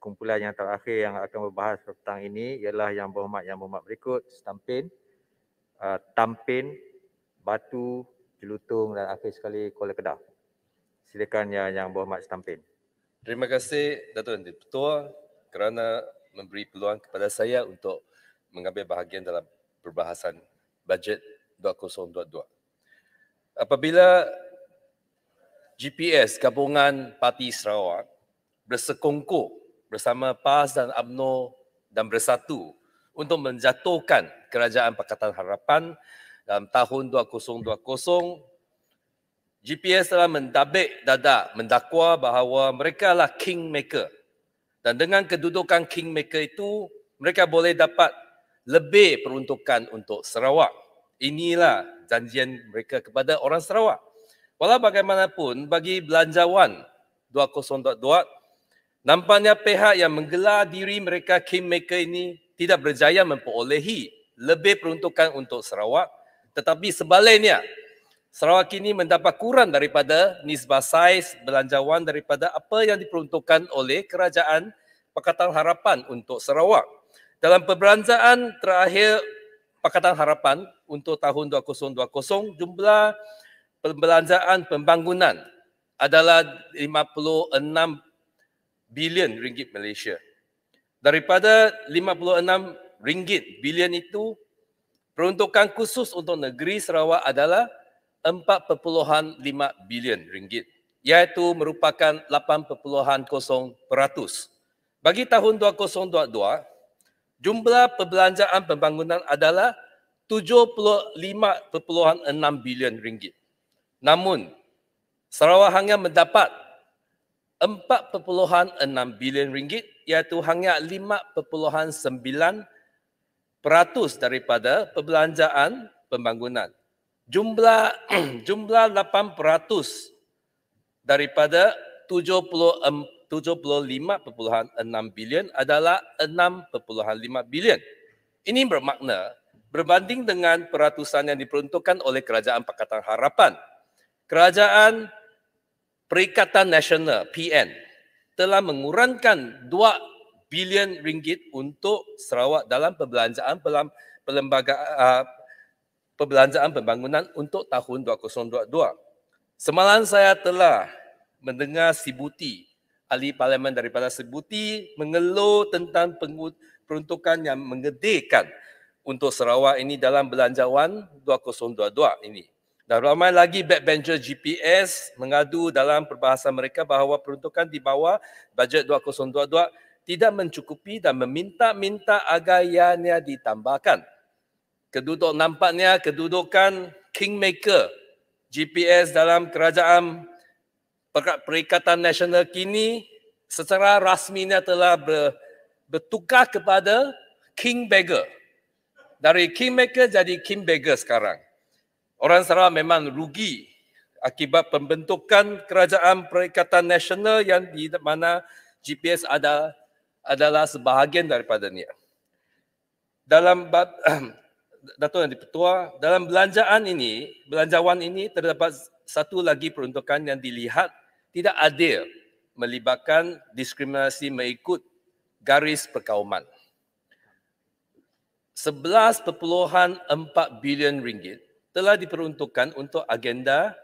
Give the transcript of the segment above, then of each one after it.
kumpulan yang terakhir yang akan membahas tentang ini ialah Yang Berhormat berikut, Stampin, Tampin, Batu, Jelutong dan akhir sekali Kuala Kedah. Silakan Yang Berhormat Stampin. Terima kasih Datuk Menteri Ketua kerana memberi peluang kepada saya untuk mengambil bahagian dalam perbahasan bajet 2022. Apabila GPS Gabungan Parti Sarawak bersekongkol bersama PAS dan UMNO dan bersatu untuk menjatuhkan Kerajaan Pakatan Harapan dalam tahun 2020, GPS telah mendabik dadak mendakwa bahawa mereka lah kingmaker. Dan dengan kedudukan kingmaker itu, mereka boleh dapat lebih peruntukan untuk Sarawak. Inilah janjian mereka kepada orang Sarawak. Walau bagaimanapun, bagi belanjawan 2022, nampaknya pihak yang menggelar diri mereka kingmaker ini tidak berjaya memperolehi lebih peruntukan untuk Sarawak, tetapi sebaliknya, Sarawak ini mendapat kurang daripada nisbah saiz belanjawan daripada apa yang diperuntukkan oleh Kerajaan Pakatan Harapan untuk Sarawak. Dalam perbelanjaan terakhir Pakatan Harapan untuk tahun 2020, jumlah perbelanjaan pembangunan adalah 56 bilion ringgit Malaysia. Daripada 56 ringgit bilion itu, peruntukan khusus untuk negeri Sarawak adalah 4.5 bilion ringgit, iaitu merupakan 8.0%. Bagi tahun 2022, jumlah perbelanjaan pembangunan adalah 75.6 bilion ringgit. Namun, Sarawak hanya mendapat 4.6 bilion ringgit, iaitu hanya 5.9% daripada perbelanjaan pembangunan. Jumlah 8% daripada 75.6 bilion adalah 6.5 bilion. Ini bermakna berbanding dengan peratusan yang diperuntukkan oleh Kerajaan Pakatan Harapan, Kerajaan Perikatan Nasional PN telah mengurangkan 2 bilion ringgit untuk Sarawak dalam perbelanjaan perbelanjaan pembangunan untuk tahun 2022. Semalam saya telah mendengar Sibuti, ahli parlimen daripada Sibuti, mengeluh tentang peruntukan yang mengedilkan untuk Sarawak ini dalam belanjawan 2022 ini. Dan ramai lagi backbencher GPS mengadu dalam perbahasan mereka bahawa peruntukan di bawah bajet 2022 tidak mencukupi dan meminta-minta agar ianya ditambahkan. Nampaknya kedudukan kingmaker GPS dalam Kerajaan Perikatan Nasional kini secara rasminya telah bertukar kepada king beggar. Dari kingmaker jadi king beggar sekarang. Orang Sarawak memang rugi akibat pembentukan Kerajaan Perikatan Nasional yang di mana GPS adalah sebahagian daripadanya. Dalam Datuk Yang Di-Pertua, dalam belanjawan ini terdapat satu lagi peruntukan yang dilihat tidak adil melibatkan diskriminasi mengikut garis perkauman. 11.4 bilion ringgit telah diperuntukkan untuk agenda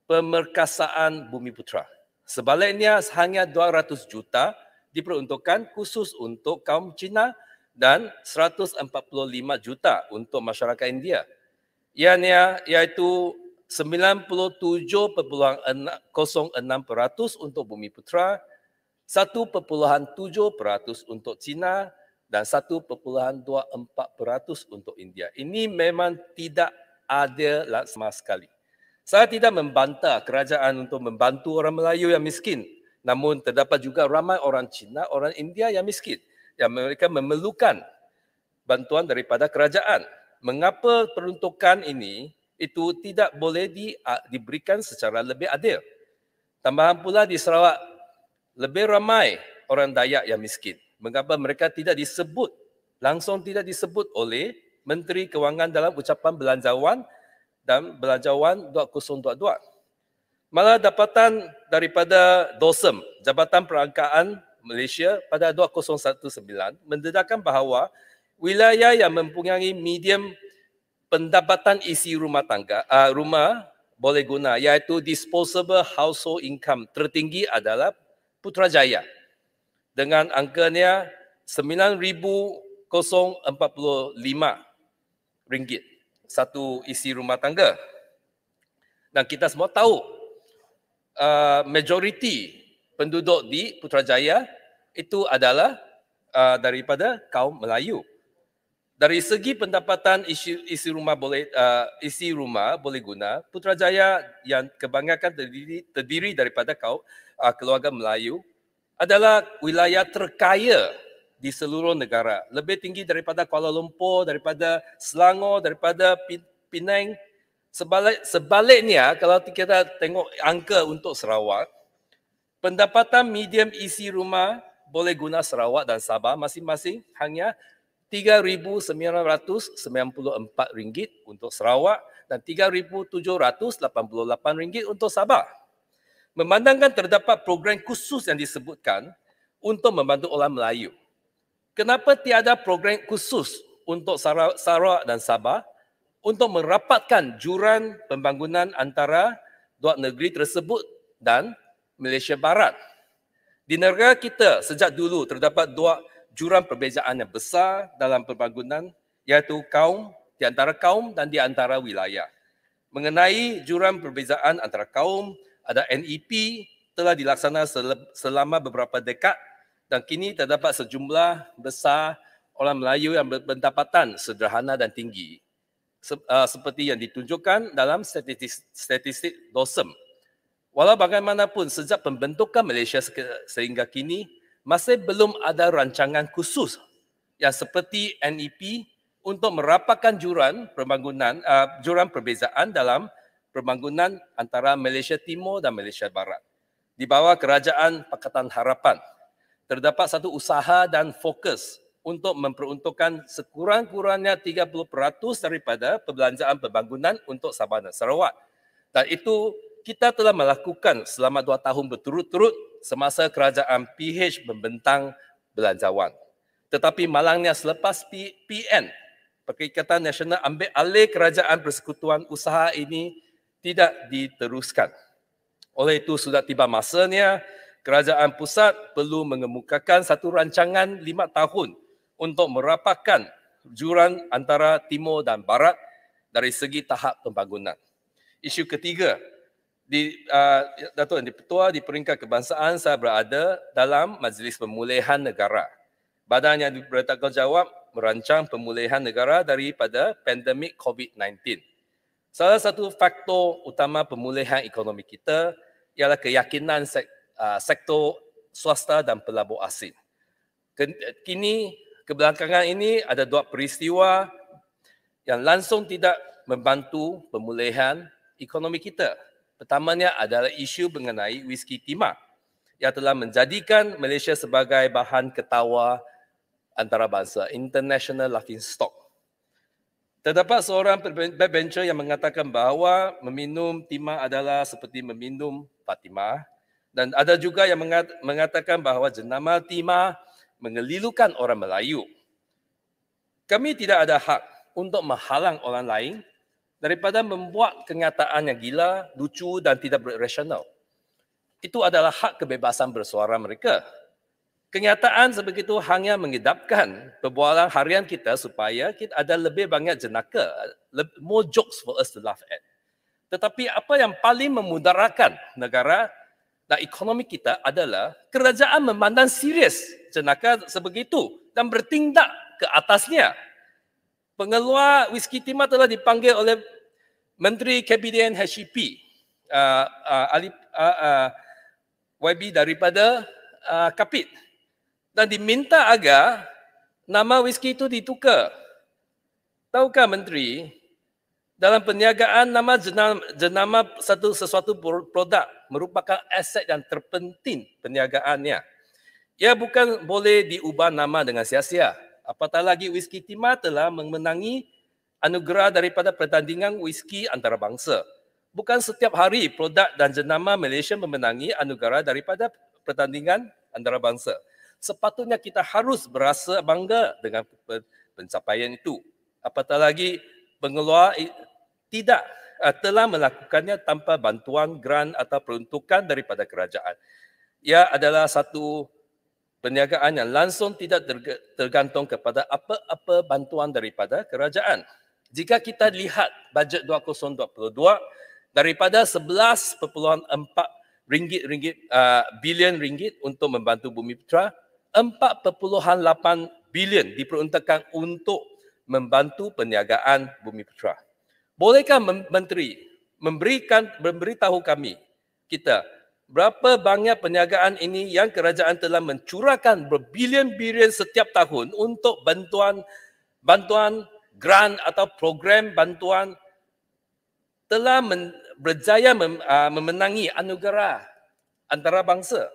pemerkasaan Bumiputera. Sebaliknya hanya 200 juta diperuntukkan khusus untuk kaum Cina dan 145 juta untuk masyarakat India. Iaitu 97.06% untuk Bumiputera, 1.7% untuk Cina dan 1.24% untuk India. Ini memang tidak adil sama sekali. Saya tidak membantah kerajaan untuk membantu orang Melayu yang miskin. Namun terdapat juga ramai orang Cina, orang India yang miskin. Yang mereka memerlukan bantuan daripada kerajaan. Mengapa peruntukan ini itu tidak boleh diberikan secara lebih adil? Tambahan pula di Sarawak, lebih ramai orang Dayak yang miskin. Mengapa mereka langsung tidak disebut oleh Menteri Kewangan dalam ucapan belanjawan dan belanjawan 2022. Malah dapatan daripada DOSEM, Jabatan Perangkaan Malaysia pada 2019 mendedahkan bahawa wilayah yang mempunyai medium pendapatan isi rumah tangga, rumah boleh guna iaitu disposable household income tertinggi adalah Putrajaya dengan angkanya RM9,045 satu isi rumah tangga. Dan kita semua tahu majoriti penduduk di Putrajaya itu adalah daripada kaum Melayu. Dari segi pendapatan isi rumah boleh guna, Putrajaya yang kebanyakan terdiri daripada kaum keluarga Melayu adalah wilayah terkaya di seluruh negara. Lebih tinggi daripada Kuala Lumpur, daripada Selangor, daripada Penang. Sebaliknya, kalau kita tengok angka untuk Sarawak, pendapatan medium isi rumah boleh guna Sarawak dan Sabah masing-masing hanya RM3,994 untuk Sarawak dan RM3,788 untuk Sabah. Memandangkan terdapat program khusus yang disebutkan untuk membantu orang Melayu. Kenapa tiada program khusus untuk Sarawak dan Sabah untuk merapatkan jurang pembangunan antara dua negeri tersebut dan Malaysia Barat? Di negara kita sejak dulu terdapat dua jurang perbezaan yang besar dalam pembangunan iaitu kaum, di antara kaum dan di antara wilayah. Mengenai jurang perbezaan antara kaum, ada NEP telah dilaksana selama beberapa dekad dan kini terdapat sejumlah besar orang Melayu yang berpendapatan sederhana dan tinggi. Seperti yang ditunjukkan dalam statistik DOSM. Walau bagaimanapun, sejak pembentukan Malaysia sehingga kini, masih belum ada rancangan khusus yang seperti NEP untuk merapatkan jurang perbezaan dalam pembangunan antara Malaysia Timur dan Malaysia Barat. Di bawah Kerajaan Pakatan Harapan, terdapat satu usaha dan fokus untuk memperuntukkan sekurang-kurangnya 30% daripada perbelanjaan pembangunan untuk Sabah dan Sarawak. Dan itu kita telah melakukan selama 2 tahun berturut-turut semasa kerajaan PH membentang belanjawan. Tetapi malangnya selepas PN, Perikatan Nasional ambil alih kerajaan persekutuan usaha ini tidak diteruskan. Oleh itu sudah tiba masanya kerajaan pusat perlu mengemukakan satu rancangan 5 tahun untuk merapatkan jurang antara timur dan barat dari segi tahap pembangunan. Isu ketiga, Datuk Yang di-Pertua di peringkat kebangsaan saya berada dalam Majlis Pemulihan Negara. Badan yang bertanggungjawab merancang pemulihan negara daripada pandemik COVID-19. Salah satu faktor utama pemulihan ekonomi kita ialah keyakinan sektor swasta dan pelabur asing. Kini, kebelakangan ini ada 2 peristiwa yang langsung tidak membantu pemulihan ekonomi kita. Pertamanya adalah isu mengenai whisky timah yang telah menjadikan Malaysia sebagai bahan ketawa antarabangsa, international laughing stock. Terdapat seorang backbencher yang mengatakan bahawa meminum timah adalah seperti meminum Fatimah dan ada juga yang mengatakan bahawa jenama timah mengelilukan orang Melayu. Kami tidak ada hak untuk menghalang orang lain daripada membuat kenyataan yang gila, lucu dan tidak rasional. Itu adalah hak kebebasan bersuara mereka. Kenyataan sebegitu hanya mengedapkan perbualan harian kita supaya kita ada lebih banyak jenaka, more jokes for us to laugh at. Tetapi apa yang paling memudaratkan negara dan ekonomi kita adalah kerajaan memandang serius jenaka sebegitu dan bertindak ke atasnya. Pengeluar whisky timah telah dipanggil oleh Menteri Kabinet HCP, YB daripada Kapit dan diminta agar nama whisky itu ditukar. Tahukah Menteri, dalam perniagaan nama jenama sesuatu produk merupakan aset yang terpenting perniagaannya. Ia bukan boleh diubah nama dengan sia-sia. Apatah lagi whisky timah telah memenangi anugerah daripada pertandingan whisky antarabangsa. Bukan setiap hari produk dan jenama Malaysia memenangi anugerah daripada pertandingan antarabangsa. sepatutnya kita harus berasa bangga dengan pencapaian itu. Apatah lagi pengeluar tidak telah melakukannya tanpa bantuan, grant atau peruntukan daripada kerajaan. Ia adalah satu perniagaan yang langsung tidak tergantung kepada apa-apa bantuan daripada kerajaan. Jika kita lihat bajet 2022 daripada 11.4 bilion ringgit untuk membantu Bumiputera, 4.8 bilion diperuntukkan untuk membantu perniagaan Bumiputera. Bolehkah Menteri memberitahu kami, kita, berapa banyak perniagaan ini yang kerajaan telah mencurahkan berbilion-bilion setiap tahun untuk bantuan grant atau program bantuan telah berjaya memenangi anugerah antarabangsa.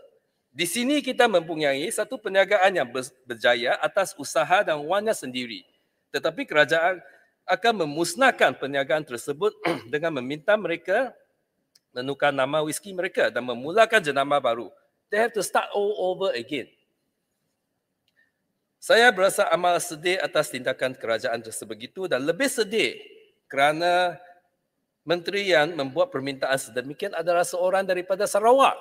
Di sini kita mempunyai satu perniagaan yang berjaya atas usaha dan wannya sendiri. Tetapi kerajaan akan memusnahkan perniagaan tersebut dengan meminta mereka menukar nama whisky mereka dan memulakan jenama baru. They have to start all over again. Saya berasa amat sedih atas tindakan kerajaan tersebut itu dan lebih sedih kerana menteri yang membuat permintaan sedemikian adalah seorang daripada Sarawak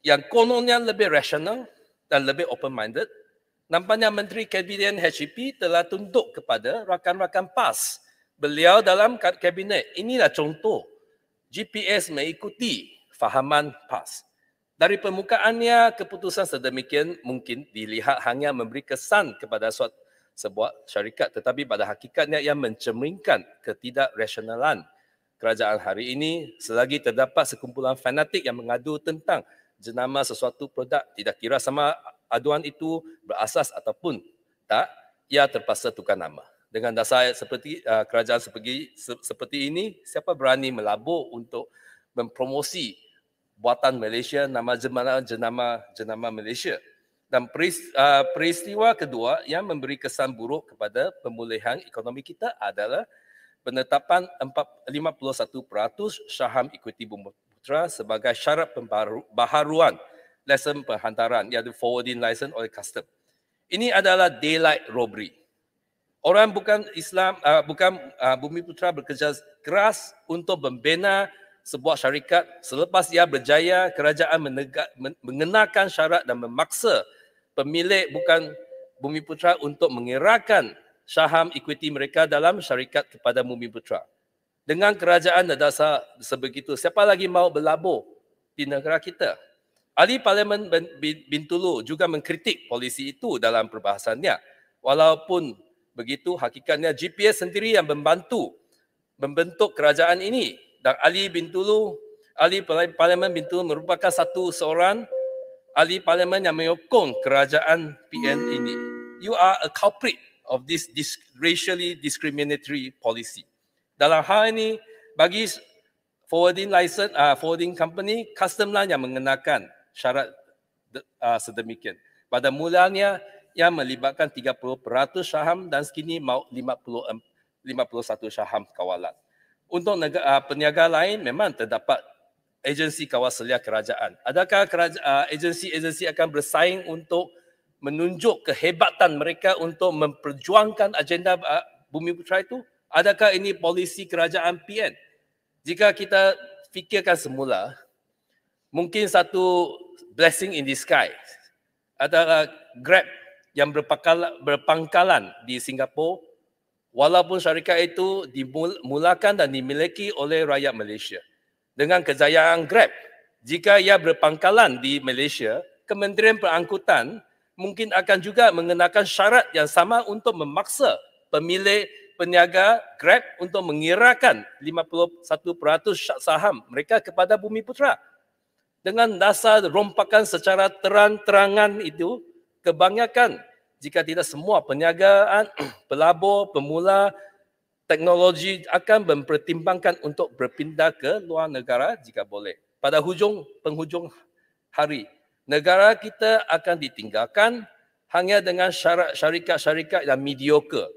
yang kononnya lebih rasional dan lebih open-minded. Nampaknya Menteri Kabinet HEP telah tunduk kepada rakan-rakan PAS beliau dalam kabinet. Inilah contoh GPS mengikuti fahaman PAS. Dari permukaannya, keputusan sedemikian mungkin dilihat hanya memberi kesan kepada sebuah syarikat, tetapi pada hakikatnya ia mencerminkan ketidakrasionalan kerajaan hari ini selagi terdapat sekumpulan fanatik yang mengadu tentang jenama sesuatu produk, tidak kira sama aduan itu berasas ataupun tak, ia terpaksa tukar nama. Dengan dasar seperti kerajaan seperti ini, siapa berani melabur untuk mempromosi buatan Malaysia, nama jenama Malaysia. Dan peristiwa kedua yang memberi kesan buruk kepada pemulihan ekonomi kita adalah penetapan 51% saham equity Bumiputera sebagai syarat pembaharuan lesen penghantaran, iaitu forwarding license oleh custom. Ini adalah daylight robbery. Orang bukan Bumiputera bekerja keras untuk membina sebuah syarikat. Selepas ia berjaya, kerajaan mengenakan syarat dan memaksa pemilik bukan Bumiputera untuk mengerahkan saham equity mereka dalam syarikat kepada Bumiputera. Dengan kerajaan dasar sebegitu, siapa lagi mau berlabur di negara kita? Ahli Parlimen Bintulu juga mengkritik polisi itu dalam perbahasannya. Walaupun begitu, hakikatnya GPS sendiri yang membentuk kerajaan ini. Dan ahli Parlimen Bintulu merupakan seorang ahli parlimen yang menyokong kerajaan PN ini. You are a culprit of this racially discriminatory policy. Dalam hal ini, bagi forwarding company, custom lah yang mengenakan syarat sedemikian. Pada mulanya, ia melibatkan 30% saham dan sekini mau 51 saham kawalan. Untuk peniaga lain, memang terdapat agensi kawal selia kerajaan. Adakah agensi-agensi akan bersaing untuk menunjuk kehebatan mereka untuk memperjuangkan agenda Bumiputera itu? Adakah ini polisi kerajaan PN? Jika kita fikirkan semula, mungkin satu blessing in disguise adalah Grab yang berpangkalan di Singapura, walaupun syarikat itu dimulakan dan dimiliki oleh rakyat Malaysia. Dengan kejayaan Grab, jika ia berpangkalan di Malaysia, Kementerian Perangkutan mungkin akan juga mengenakan syarat yang sama untuk memaksa pemilik peniaga Grab untuk mengirakan 51% saham mereka kepada Bumiputera. Dengan dasar rompakan secara terang-terangan itu, kebanyakan jika tidak semua perniagaan, pelabur, pemula, teknologi akan mempertimbangkan untuk berpindah ke luar negara jika boleh. Pada penghujung hari, negara kita akan ditinggalkan hanya dengan syarikat-syarikat yang mediocre,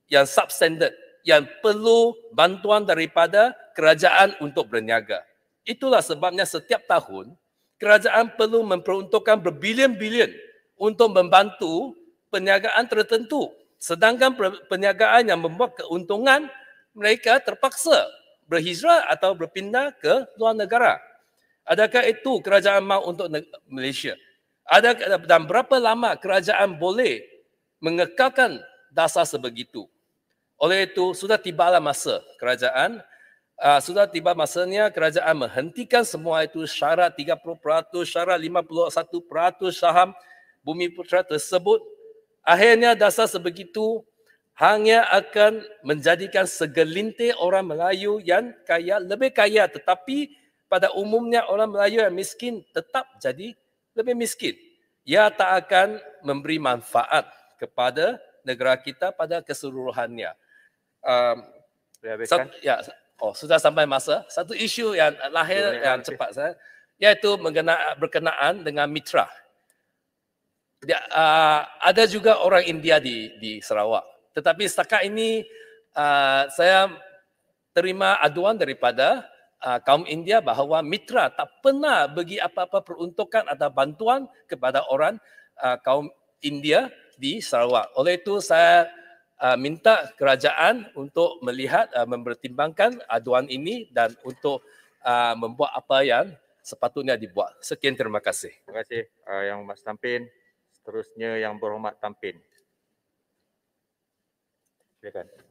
yang substandard, yang perlu bantuan daripada kerajaan untuk berniaga. Itulah sebabnya setiap tahun kerajaan perlu memperuntukkan berbilion-bilion untuk membantu perniagaan tertentu. Sedangkan perniagaan yang membuat keuntungan, mereka terpaksa berhijrah atau berpindah ke luar negara. Adakah itu kerajaan mahu untuk Malaysia? Dan berapa lama kerajaan boleh mengekalkan dasar sebegitu? Oleh itu, sudah tibalah masa kerajaan, sudah tiba masanya kerajaan menghentikan semua itu, syarat 30%, syarat 51% saham Bumiputera tersebut. Akhirnya dasar sebegitu hanya akan menjadikan segelintir orang Melayu yang kaya lebih kaya, tetapi pada umumnya orang Melayu yang miskin tetap jadi lebih miskin. Ia tak akan memberi manfaat kepada negara kita pada keseluruhannya. Sudah sampai masa. Satu isu yang lahir yang cepat saya, iaitu berkenaan dengan mitra. Ada juga orang India di Sarawak. Tetapi setakat ini saya terima aduan daripada kaum India bahawa mitra tak pernah bagi apa-apa peruntukan atau bantuan kepada orang kaum India di Sarawak. Oleh itu saya minta kerajaan untuk melihat, mempertimbangkan aduan ini dan untuk membuat apa yang sepatutnya dibuat. Sekian, terima kasih. Terima kasih Yang Berhormat Stampin. Seterusnya Yang Berhormat Tampin. Silakan.